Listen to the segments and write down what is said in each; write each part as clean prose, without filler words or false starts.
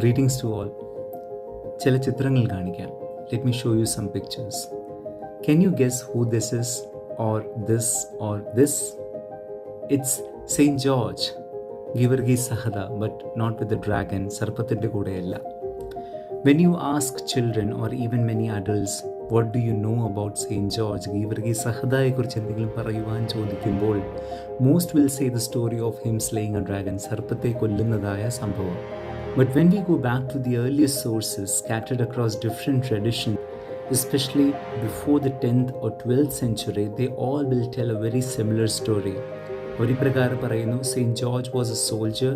Greetings to all. ചില ചിത്രങ്ങൾ കാണിക്കാം. Let me show you some pictures. Can you guess who this is or this or this? It's Saint George. Givargi Sahada, but not with the dragon. സർപ്പത്തിൻ്റെ കൂടെയല്ല. When you ask children or even many adults, what do you know about Saint George? ഗീവർഗി സഹദയെക്കുറിച്ച് എന്തെങ്കിലും പറയുവാൻ ചോദിക്കുമ്പോൾ most will say the story of him slaying a dragon, സർപ്പത്തെ കൊല്ലുന്നതായ സംഭവം. But when we go back to the earliest sources scattered across different traditions, especially before the 10th or 12th century, they all will tell a very similar story. ഒരു പ്രകാരം പറയുന്നു, Saint George was a soldier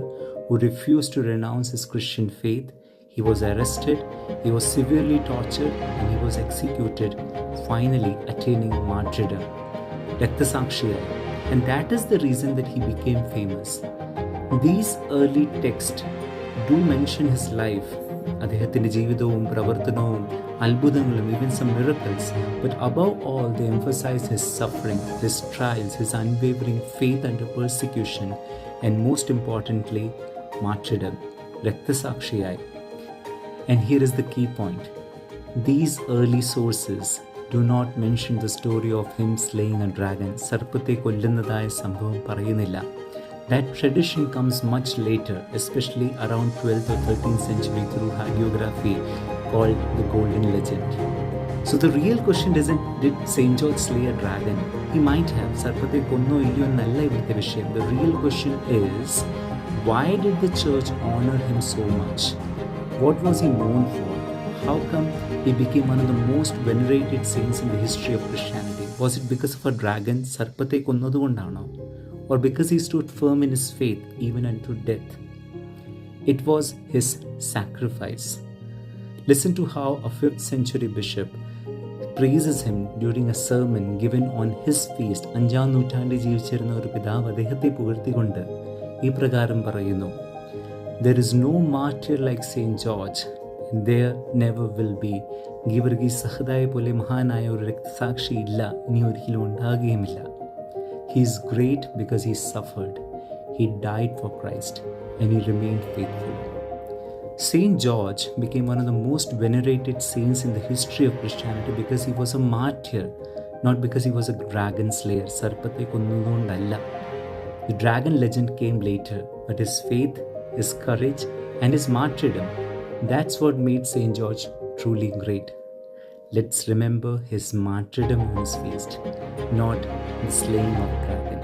who refused to renounce his Christian faith. He was arrested, he was severely tortured, and he was executed, finally attaining martyrdom. രക്തസാക്ഷിയായി. And that is the reason that he became famous. These early texts do mention his life, അദ്ദേഹത്തിൻ്റെ ജീവിതവും പ്രവർത്തനവും അത്ഭുതങ്ങളും, even some miracles, but above all they emphasize his suffering, his trials, his unwavering faith under persecution, and most importantly martyrdom, രക്തസാക്ഷിയായി. And here is the key point. These early sources do not mention the story of him slaying a dragon. സർപ്പത്തെ കൊല്ലുന്നതായ സംഭവം പറയുന്നില്ല. That tradition comes much later, especially around 12th or 13th century through hagiography called the Golden Legend. So the real question isn't, did Saint George slay a dragon? He might have. സർപ്പത്തെ കൊന്നോ ഇല്ലയോ എന്നല്ല ഇവിടുത്തെ വിഷയം. The real question is, why did the church honor him so much? What was he known for? How come he became one of the most venerated saints in the history of Christianity? Was it because of a dragon, സർപ്പത്തെ കൊന്നതുകൊണ്ടാണോ? Or because he stood firm in his faith even unto death? It was his sacrifice. Listen to how a 5th century bishop praises him during a sermon given on his feast. 5ാം നൂറ്റാണ്ടിൽ ജീവിച്ചിരുന്ന ഒരു പിതാവ് അദ്ദേഹത്തെ പുകഴ്ത്തിക്കൊണ്ട് ഈ പ്രകാരം പറയുന്നു, There is no martyr like Saint George, and there never will be. ഗീവർഗി സഹദയെ പോലെ മഹാനായ ഒരു രക്തസാക്ഷി ഇല്ല, ഇനി ഒരിക്കലും ഉണ്ടാകുകയുമില്ല. He is great because he suffered. He died for Christ and he remained faithful. Saint George became one of the most venerated saints in the history of Christianity because he was a martyr, not because he was a dragon slayer. സർപ്പത്തെ കൊന്നതുകൊണ്ടല്ല. The dragon legend came later, but his faith, his courage and his martyrdom, that's what made Saint George truly great. Let's remember his martyrdom on his feast, not the slaying of dragon.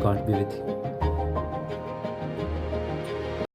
God be with you.